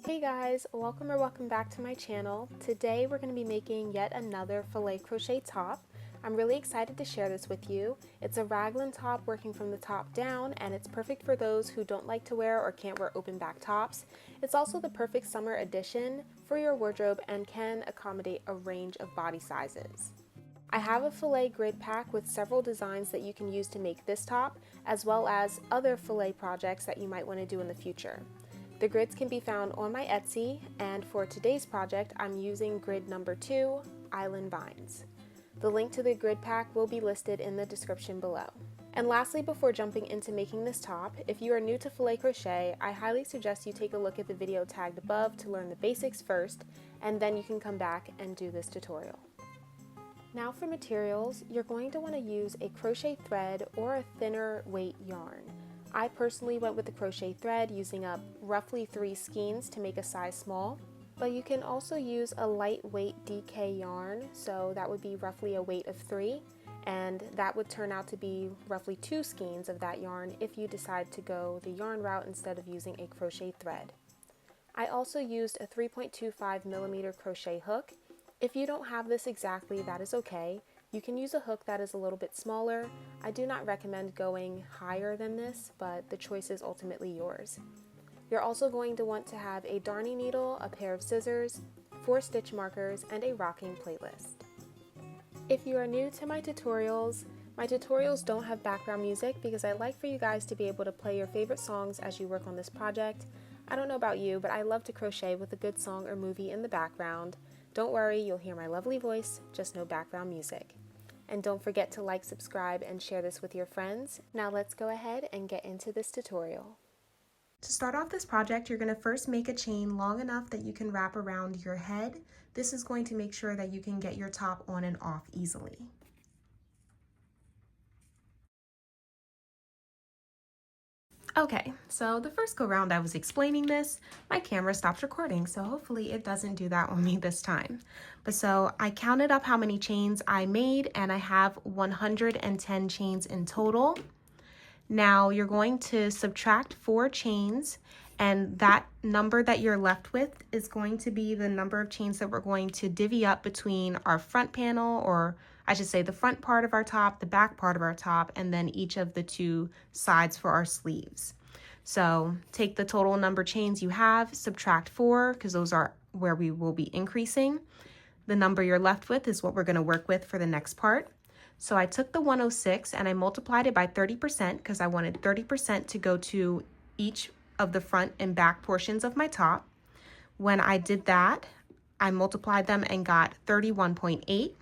Hey guys, welcome back to my channel. Today we're going to be making yet another filet crochet top. I'm really excited to share this with you. It's a raglan top working from the top down, and it's perfect for those who don't like to wear or can't wear open back tops. It's also the perfect summer addition for your wardrobe and can accommodate a range of body sizes. I have a filet grid pack with several designs that you can use to make this top, as well as other filet projects that you might want to do in the future. The grids can be found on my Etsy, and for today's project, I'm using grid number 2, Island Vines. The link to the grid pack will be listed in the description below. And lastly, before jumping into making this top, if you are new to filet crochet, I highly suggest you take a look at the video tagged above to learn the basics first, and then you can come back and do this tutorial. Now for materials, you're going to want to use a crochet thread or a thinner weight yarn. I personally went with the crochet thread, using up roughly 3 skeins to make a size small, but you can also use a lightweight DK yarn, so that would be roughly a weight of 3, and that would turn out to be roughly 2 skeins of that yarn if you decide to go the yarn route instead of using a crochet thread. I also used a 3.25mm crochet hook. If you don't have this exactly, that is okay. You can use a hook that is a little bit smaller. I do not recommend going higher than this, but the choice is ultimately yours. You're also going to want to have a darning needle, a pair of scissors, 4 stitch markers, and a rocking playlist. If you are new to my tutorials don't have background music because I like for you guys to be able to play your favorite songs as you work on this project. I don't know about you, but I love to crochet with a good song or movie in the background. Don't worry, you'll hear my lovely voice, just no background music. And don't forget to like, subscribe, and share this with your friends. Now let's go ahead and get into this tutorial. To start off this project, you're going to first make a chain long enough that you can wrap around your head. This is going to make sure that you can get your top on and off easily. Okay, so the first go round I was explaining this, my camera stopped recording, so hopefully it doesn't do that on me this time. But so I counted up how many chains I made, and I have 110 chains in total. Now you're going to subtract 4 chains, and that number that you're left with is going to be the number of chains that we're going to divvy up between our front panel, or I should say the front part of our top, the back part of our top, and then each of the 2 sides for our sleeves. So take the total number of chains you have, subtract 4, because those are where we will be increasing. The number you're left with is what we're going to work with for the next part. So I took the 106 and I multiplied it by 30% because I wanted 30% to go to each of the front and back portions of my top. When I did that, I multiplied them and got 31.8.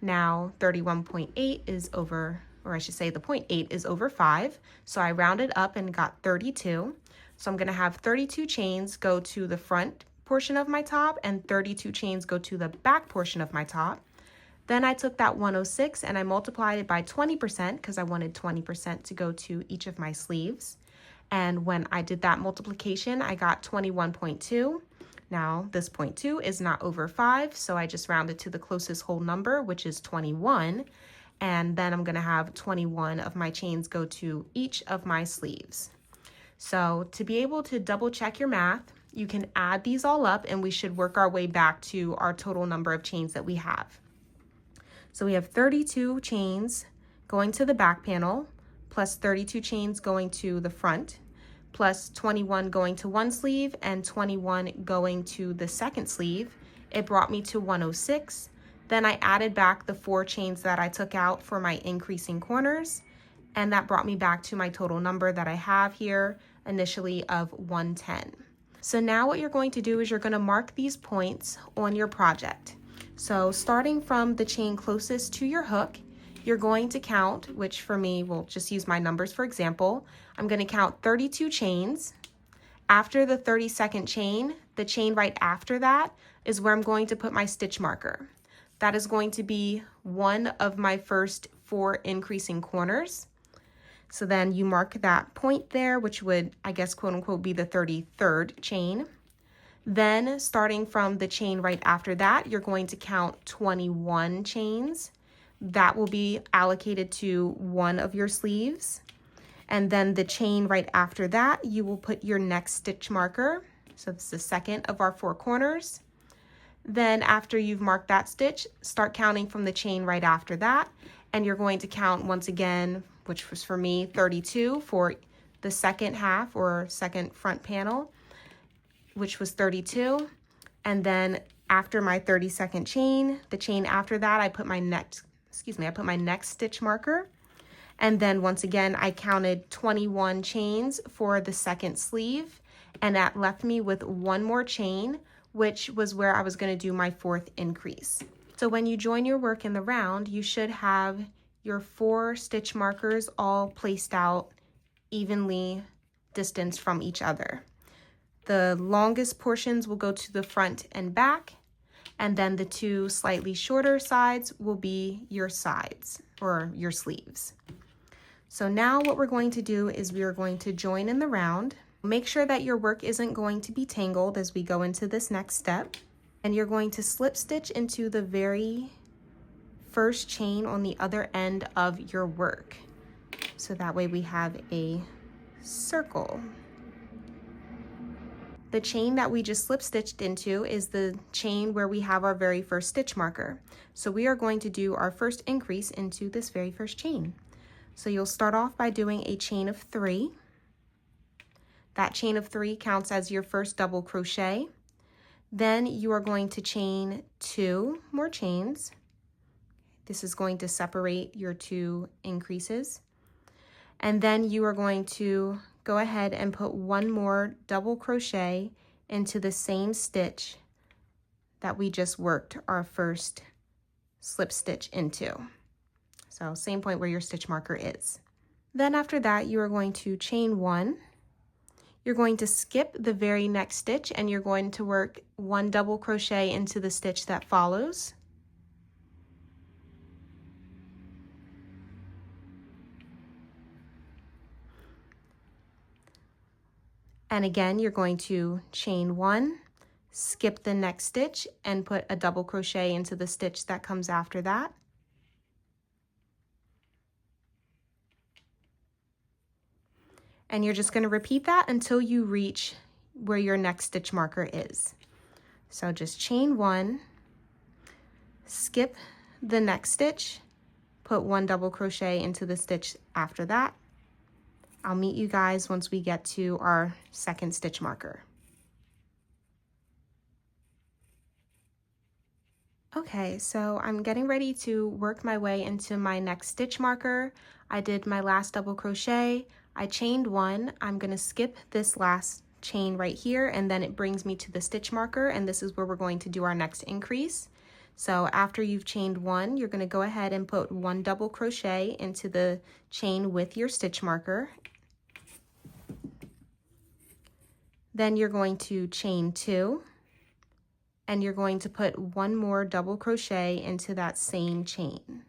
Now 31.8 is over, or I should say the 0.8 is over 5. So I rounded up and got 32. So I'm going to have 32 chains go to the front portion of my top and 32 chains go to the back portion of my top. Then I took that 106 and I multiplied it by 20% because I wanted 20% to go to each of my sleeves. And when I did that multiplication, I got 21.2. Now this 0.2 is not over 5, so I just rounded to the closest whole number, which is 21. And then I'm going to have 21 of my chains go to each of my sleeves. So to be able to double check your math, you can add these all up and we should work our way back to our total number of chains that we have. So we have 32 chains going to the back panel, plus 32 chains going to the front, plus 21 going to one sleeve and 21 going to the second sleeve. It brought me to 106. Then I added back the 4 chains that I took out for my increasing corners, and that brought me back to my total number that I have here initially of 110. So now what you're going to do is you're going to mark these points on your project. So starting from the chain closest to your hook, you're going to count, which for me, we'll just use my numbers for example. I'm going to count 32 chains. After the 32nd chain, the chain right after that is where I'm going to put my stitch marker. That is going to be one of my first 4 increasing corners. So then you mark that point there, which would, I guess, quote unquote, be the 33rd chain. Then starting from the chain right after that, you're going to count 21 chains. That will be allocated to one of your sleeves. And then the chain right after that, you will put your next stitch marker. So this is the second of our 4 corners. Then after you've marked that stitch, start counting from the chain right after that. And you're going to count once again, which was for me 32 for the second half or second front panel, which was 32. And then after my 32nd chain, the chain after that, I put my next stitch marker. And then once again, I counted 21 chains for the second sleeve, and that left me with 1 more chain, which was where I was going to do my 4th increase. So when you join your work in the round, you should have your 4 stitch markers all placed out evenly distanced from each other. The longest portions will go to the front and back, and then the 2 slightly shorter sides will be your sides or your sleeves. So now what we're going to do is we are going to join in the round. Make sure that your work isn't going to be tangled as we go into this next step. And you're going to slip stitch into the very first chain on the other end of your work. So that way we have a circle. The chain that we just slip stitched into is the chain where we have our very first stitch marker. So we are going to do our first increase into this very first chain. So you'll start off by doing a chain of 3. That chain of 3 counts as your first double crochet. Then you are going to chain 2 more chains. This is going to separate your 2 increases. And then you are going to go ahead and put 1 more double crochet into the same stitch that we just worked our first slip stitch into. So same point where your stitch marker is. Then after that, you are going to chain 1. You're going to skip the very next stitch and you're going to work 1 double crochet into the stitch that follows. And again, you're going to chain 1, skip the next stitch and put a double crochet into the stitch that comes after that. And you're just going to repeat that until you reach where your next stitch marker is. So just chain 1, skip the next stitch, put 1 double crochet into the stitch after that. I'll meet you guys once we get to our second stitch marker. Okay, so I'm getting ready to work my way into my next stitch marker. I did my last double crochet, I chained 1, I'm going to skip this last chain right here, and then it brings me to the stitch marker, and this is where we're going to do our next increase. So after you've chained 1, you're going to go ahead and put 1 double crochet into the chain with your stitch marker. Then you're going to chain 2, and you're going to put 1 more double crochet into that same chain.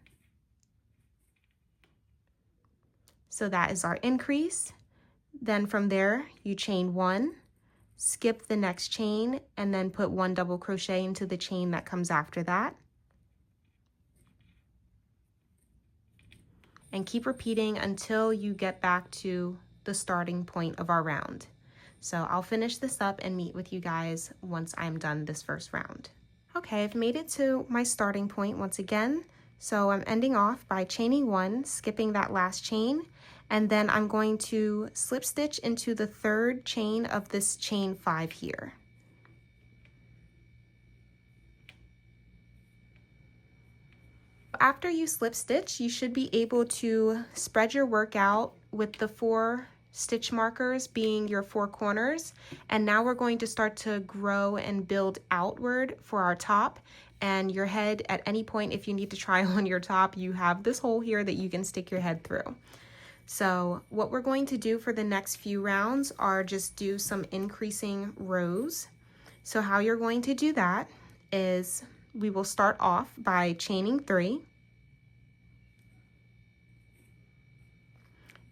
So that is our increase. Then from there, you chain 1, skip the next chain, and then put 1 double crochet into the chain that comes after that. And keep repeating until you get back to the starting point of our round. So I'll finish this up and meet with you guys once I'm done this first round. Okay, I've made it to my starting point once again. So I'm ending off by chaining 1, skipping that last chain, and then I'm going to slip stitch into the 3rd chain of this chain 5 here. After you slip stitch, you should be able to spread your work out with the 4 stitch markers being your 4 corners. And now we're going to start to grow and build outward for our top. And your head, at any point, if you need to try on your top, you have this hole here that you can stick your head through. So what we're going to do for the next few rounds are just do some increasing rows. So how you're going to do that is we will start off by chaining 3.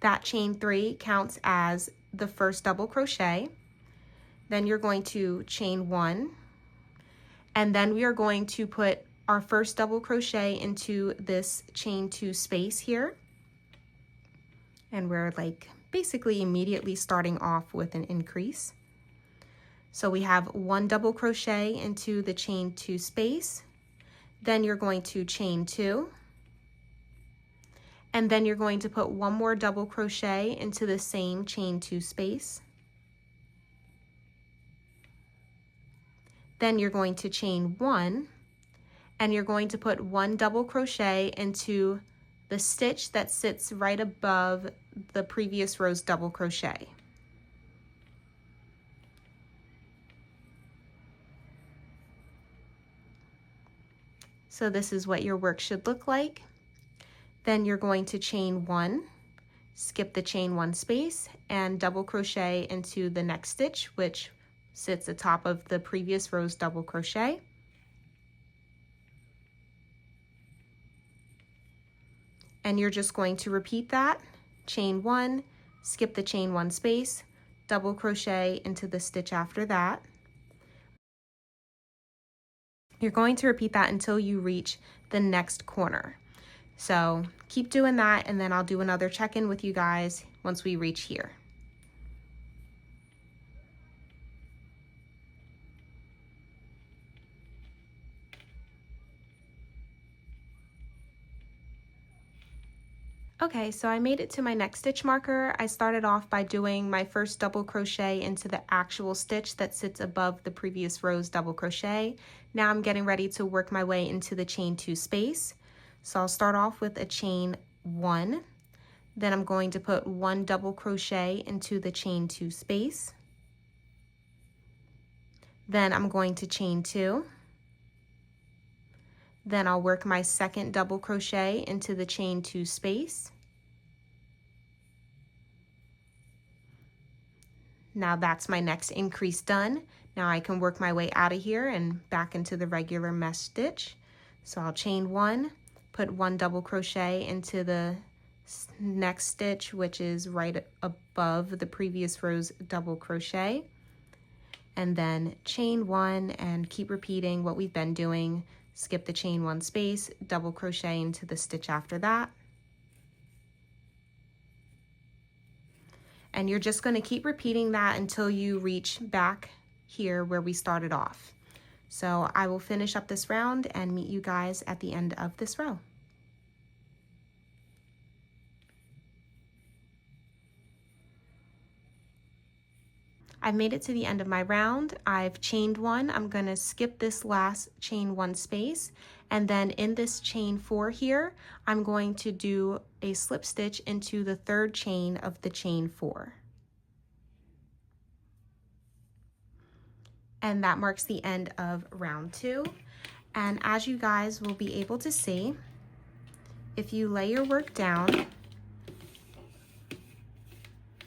That chain 3 counts as the first double crochet. Then you're going to chain 1, and then we are going to put our first double crochet into this chain 2 space here. And we're like basically immediately starting off with an increase. So we have 1 double crochet into the chain 2 space, then you're going to chain 2, and then you're going to put 1 more double crochet into the same chain 2 space. Then you're going to chain 1, and you're going to put 1 double crochet into the stitch that sits right above the previous row's double crochet. So this is what your work should look like. Then you're going to chain 1, skip the chain 1 space, and double crochet into the next stitch, which sits atop of the previous row's double crochet. And you're just going to repeat that, chain 1, skip the chain 1 space, double crochet into the stitch after that. You're going to repeat that until you reach the next corner. So keep doing that, and then I'll do another check-in with you guys once we reach here. Okay, so I made it to my next stitch marker. I started off by doing my first double crochet into the actual stitch that sits above the previous row's double crochet. Now I'm getting ready to work my way into the chain 2 space. So I'll start off with a chain 1, then I'm going to put 1 double crochet into the chain 2 space. Then I'm going to chain 2. Then I'll work my second double crochet into the chain 2 space. Now that's my next increase done. Now I can work my way out of here and back into the regular mesh stitch. So I'll chain 1, put 1 double crochet into the next stitch, which is right above the previous row's double crochet, and then chain 1 and keep repeating what we've been doing. Skip the chain 1 space, double crochet into the stitch after that. And you're just going to keep repeating that until you reach back here where we started off. So I will finish up this round and meet you guys at the end of this row. I've made it to the end of my round. I've chained 1. I'm going to skip this last chain 1 space, and then in this chain 4 here, I'm going to do a slip stitch into the 3rd chain of the chain 4. And that marks the end of round 2. And as you guys will be able to see, if you lay your work down,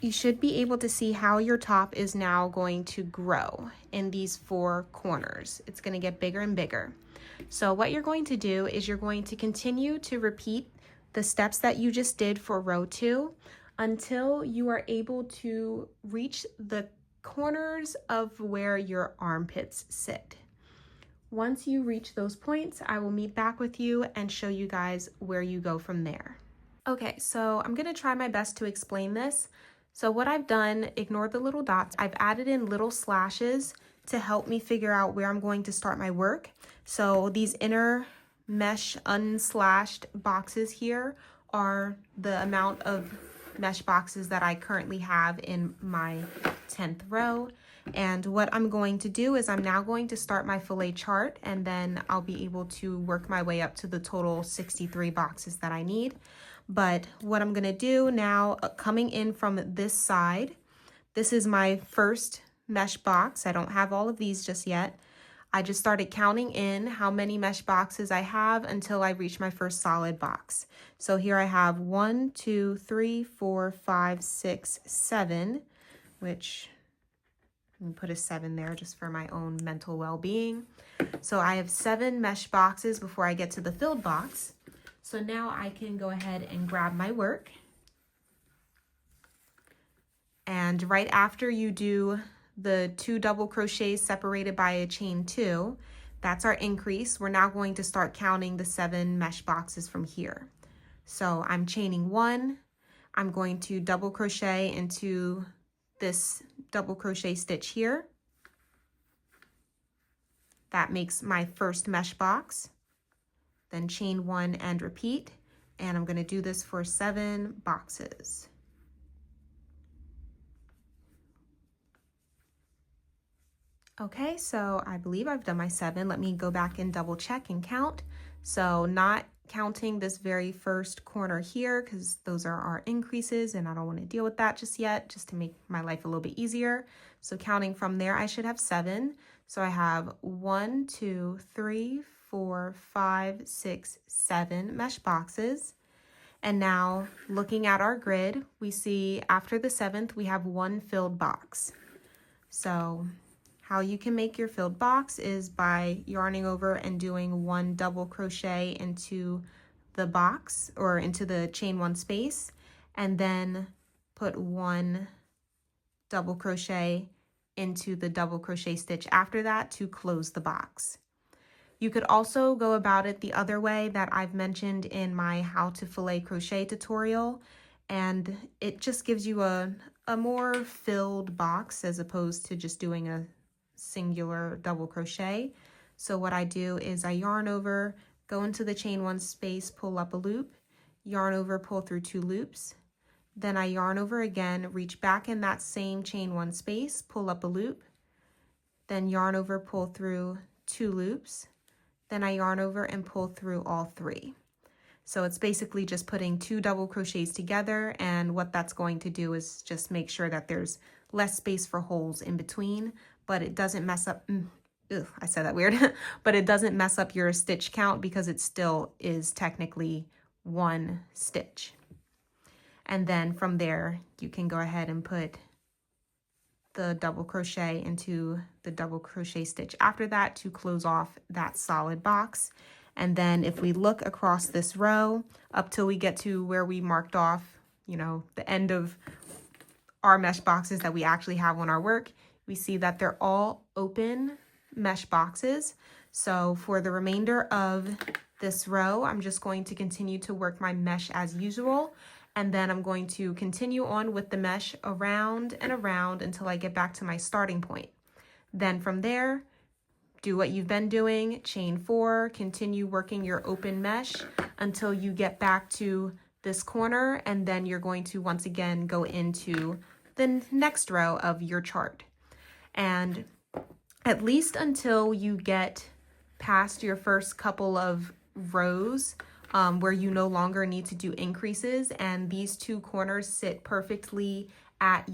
you should be able to see how your top is now going to grow in these 4 corners. It's going to get bigger and bigger. So what you're going to do is you're going to continue to repeat the steps that you just did for row 2 until you are able to reach the corners of where your armpits sit. Once you reach those points, I will meet back with you and show you guys where you go from there. Okay, so I'm going to try my best to explain this. So what I've done, ignore the little dots, I've added in little slashes to help me figure out where I'm going to start my work. So these inner mesh unslashed boxes here are the amount of mesh boxes that I currently have in my 10th row. And what I'm going to do is I'm now going to start my filet chart, and then I'll be able to work my way up to the total 63 boxes that I need. But what I'm gonna do now, coming in from this side, this is my first mesh box. I don't have all of these just yet. I just started counting in how many mesh boxes I have until I reach my first solid box. So here I have 1, 2, 3, 4, 5, 6, 7, which I'm gonna put a 7 there just for my own mental well-being. So I have 7 mesh boxes before I get to the filled box. So now I can go ahead and grab my work. And right after you do the 2 double crochets separated by a chain 2, that's our increase. We're now going to start counting the 7 mesh boxes from here. So I'm chaining 1. I'm going to double crochet into this double crochet stitch here. That makes my first mesh box. Then chain 1 and repeat. And I'm going to do this for 7 boxes. Okay, so I believe I've done my 7. Let me go back and double check and count. So not counting this very first corner here because those are our increases and I don't want to deal with that just yet, just to make my life a little bit easier. So counting from there, I should have 7. So I have 1, 2, 3, 4, 5, 6, 7 mesh boxes. And now looking at our grid, we see after the 7th, we have 1 filled box. So how you can make your filled box is by yarning over and doing 1 double crochet into the box or into the chain 1 space, and then put 1 double crochet into the double crochet stitch after that to close the box. You could also go about it the other way that I've mentioned in my how to fillet crochet tutorial, and it just gives you a more filled box as opposed to just doing a singular double crochet. So what I do is I yarn over, go into the chain 1 space, pull up a loop, yarn over, pull through 2 loops. Then I yarn over again, reach back in that same chain 1 space, pull up a loop, then yarn over, pull through 2 loops. Then I yarn over and pull through all 3. So it's basically just putting 2 double crochets together, and what that's going to do is just make sure that there's less space for holes in between, but it doesn't mess up, I said that weird, but it doesn't mess up your stitch count because it still is technically 1 stitch. And then from there, you can go ahead and put the double crochet into the double crochet stitch after that to close off that solid box. And then if we look across this row up till we get to where we marked off, you know, the end of our mesh boxes that we actually have on our work, we see that they're all open mesh boxes. So for the remainder of this row, I'm just going to continue to work my mesh as usual. And then I'm going to continue on with the mesh around and around until I get back to my starting point. Then from there, do what you've been doing, chain 4, continue working your open mesh until you get back to this corner, and then you're going to once again go into the next row of your chart. And at least until you get past your first couple of rows, where you no longer need to do increases and these 2 corners sit perfectly at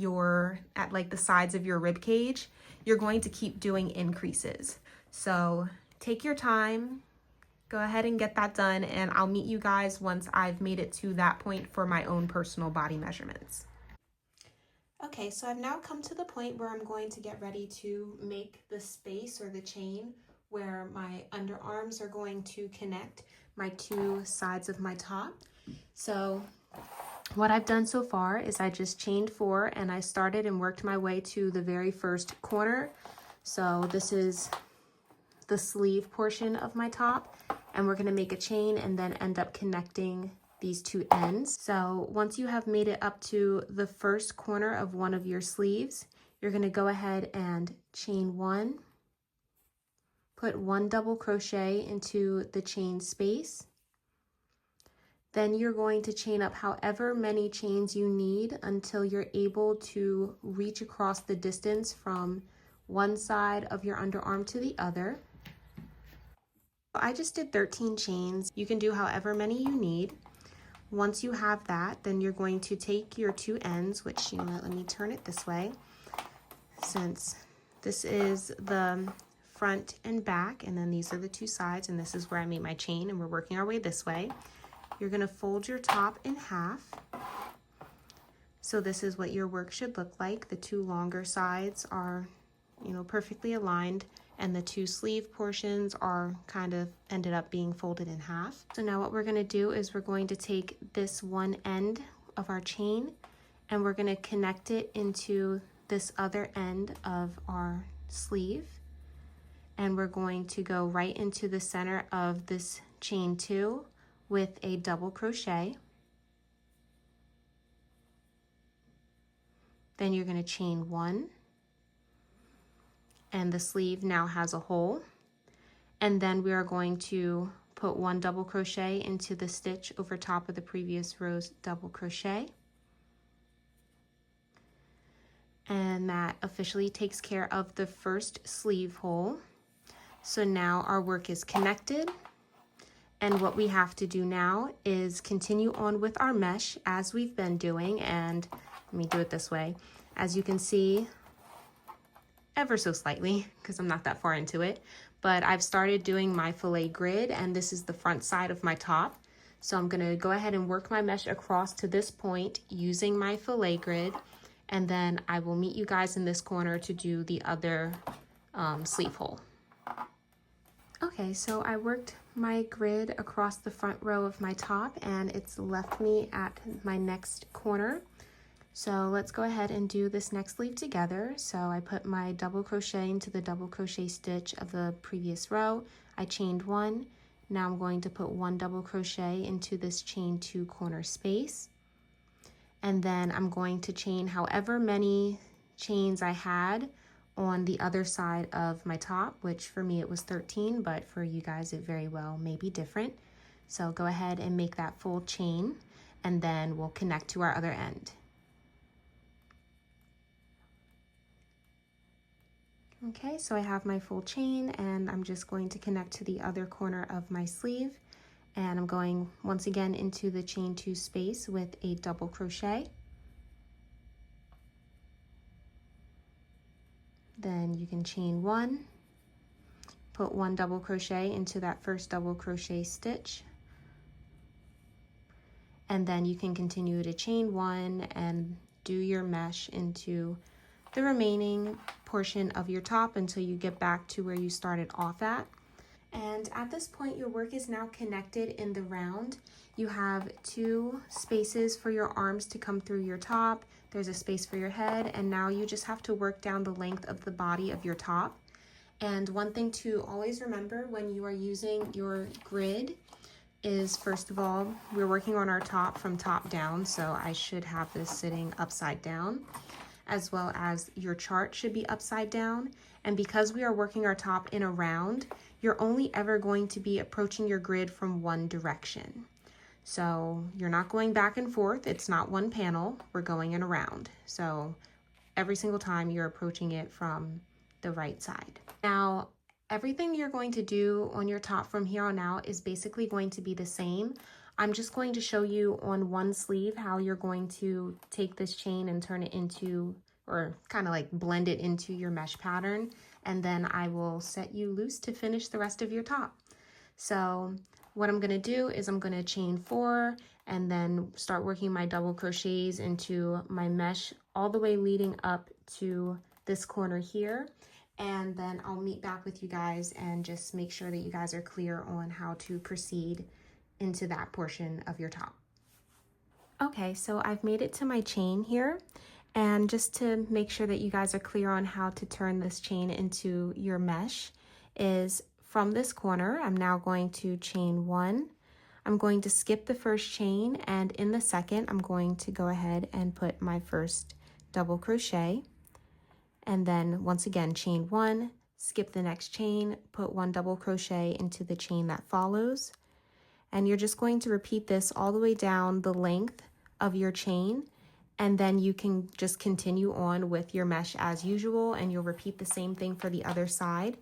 like the sides of your rib cage, you're going to keep doing increases. So take your time, go ahead and get that done, and I'll meet you guys once I've made it to that point for my own personal body measurements. Okay, so I've now come to the point where I'm going to get ready to make the space or the chain where my underarms are going to connect my 2 sides of my top. So what I've done so far is I just chained 4 and I started and worked my way to the very first corner. So this is the sleeve portion of my top, and we're going to make a chain and then end up connecting these 2 ends. So once you have made it up to the first corner of one of your sleeves, you're going to go ahead and chain 1, put 1 double crochet into the chain space. Then you're going to chain up however many chains you need until you're able to reach across the distance from one side of your underarm to the other. I just did 13 chains. You can do however many you need. Once you have that, then you're going to take your 2 ends, which, you know, let me turn it this way, since this is the front and back, and then these are the 2 sides, and this is where I made my chain, and we're working our way this way. You're going to fold your top in half. So this is what your work should look like. The 2 longer sides are, you know, perfectly aligned, and the 2 sleeve portions are kind of ended up being folded in half. So now what we're going to do is we're going to take this one end of our chain and we're going to connect it into this other end of our sleeve. And we're going to go right into the center of this chain 2 with a double crochet. Then you're going to chain 1, and the sleeve now has a hole. And then we are going to put 1 double crochet into the stitch over top of the previous row's double crochet. And that officially takes care of the first sleeve hole. So now our work is connected. And what we have to do now is continue on with our mesh as we've been doing. And let me do it this way. As you can see, ever so slightly, because I'm not that far into it, but I've started doing my filet grid, and this is the front side of my top. So I'm gonna go ahead and work my mesh across to this point using my filet grid, and then I will meet you guys in this corner to do the other sleeve hole. Okay, so I worked my grid across the front row of my top, and it's left me at my next corner. So let's go ahead and do this next sleeve together. So I put my double crochet into the double crochet stitch of the previous row. I chained 1. Now I'm going to put 1 double crochet into this chain 2 corner space. And then I'm going to chain however many chains I had on the other side of my top, which for me it was 13, but for you guys it very well may be different. So go ahead and make that full chain, and then we'll connect to our other end. Okay, so I have my full chain, and I'm just going to connect to the other corner of my sleeve, and I'm going once again into the chain 2 space with a double crochet. Then you can chain 1, put 1 double crochet into that first double crochet stitch, and then you can continue to chain 1 and do your mesh into the remaining portion of your top until you get back to where you started off at. And at this point, your work is now connected in the round. You have 2 spaces for your arms to come through your top. There's a space for your head, and now you just have to work down the length of the body of your top. And one thing to always remember when you are using your grid is, first of all, we're working on our top from top down, so I should have this sitting upside down, as well as your chart should be upside down. And because we are working our top in a round, you're only ever going to be approaching your grid from one direction. So you're not going back and forth. It's not one panel. We're going in a round. So every single time you're approaching it from the right side. Now, everything you're going to do on your top from here on out is basically going to be the same. I'm just going to show you on one sleeve how you're going to take this chain and turn it into, or kind of like blend it into your mesh pattern, and then I will set you loose to finish the rest of your top. So what I'm going to do is I'm going to chain 4 and then start working my double crochets into my mesh all the way leading up to this corner here. And then I'll meet back with you guys and just make sure that you guys are clear on how to proceed into that portion of your top. Okay, so I've made it to my chain here, and just to make sure that you guys are clear on how to turn this chain into your mesh is from this corner, I'm now going to chain 1. I'm going to skip the first chain, and in the second, I'm going to go ahead and put my first double crochet, and then once again, chain 1, skip the next chain, put 1 double crochet into the chain that follows. And you're just going to repeat this all the way down the length of your chain, and then you can just continue on with your mesh as usual, and you'll repeat the same thing for the other side,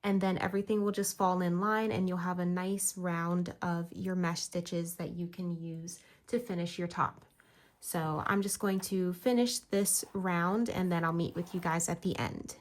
and then everything will just fall in line, and you'll have a nice round of your mesh stitches that you can use to finish your top. So I'm just going to finish this round, and then I'll meet with you guys at the end.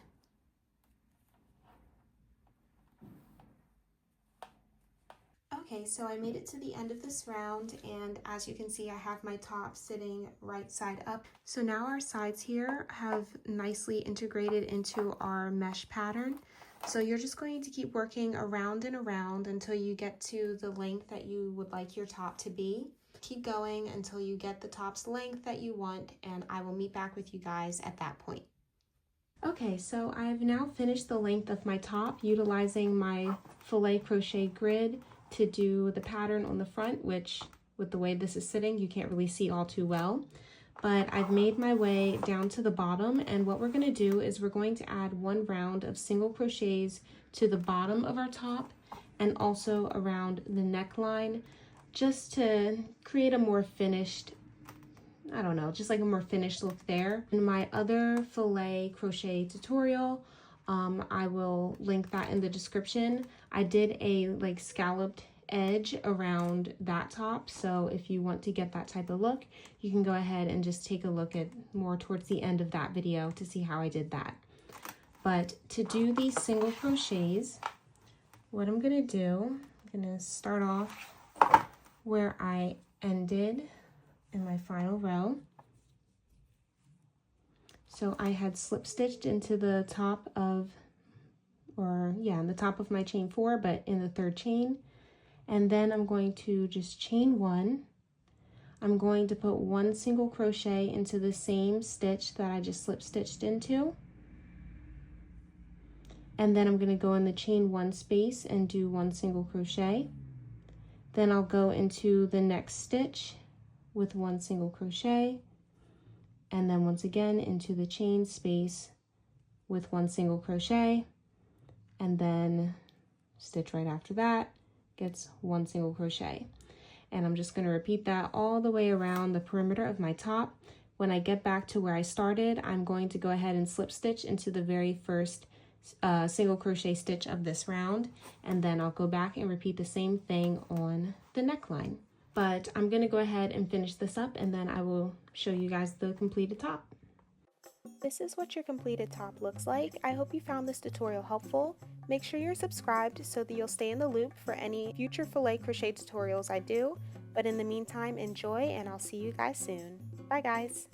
Okay, so I made it to the end of this round, and as you can see, I have my top sitting right side up. So now our sides here have nicely integrated into our mesh pattern. So you're just going to keep working around and around until you get to the length that you would like your top to be. Keep going until you get the top's length that you want, and I will meet back with you guys at that point. Okay, so I've now finished the length of my top utilizing my filet crochet grid to do the pattern on the front, which with the way this is sitting, you can't really see all too well. but I've made my way down to the bottom, and what we're going to do is we're going to add 1 round of single crochets to the bottom of our top and also around the neckline, just to create a more finished, I don't know, just like a more finished look there. In my other filet crochet tutorial, I will link that in the description. I did a like scalloped edge around that top, so if you want to get that type of look, you can go ahead and just take a look at more towards the end of that video to see how I did that. But to do these single crochets, what I'm gonna do, I'm gonna start off where I ended in my final row. So I had slip stitched into the top of, in the top of my chain 4, but in the 3rd chain. And then I'm going to just chain 1. I'm going to put 1 single crochet into the same stitch that I just slip stitched into. And then I'm going to go in the chain 1 space and do 1 single crochet. Then I'll go into the next stitch with 1 single crochet, and then once again into the chain space with 1 single crochet, and then stitch right after that gets 1 single crochet. And I'm just going to repeat that all the way around the perimeter of my top. When I get back to where I started, I'm going to go ahead and slip stitch into the very first single crochet stitch of this round, and then I'll go back and repeat the same thing on the neckline. But I'm going to go ahead and finish this up, and then I will show you guys the completed top. This is what your completed top looks like. I hope you found this tutorial helpful. Make sure you're subscribed so that you'll stay in the loop for any future filet crochet tutorials I do. But in the meantime, enjoy, and I'll see you guys soon. Bye guys!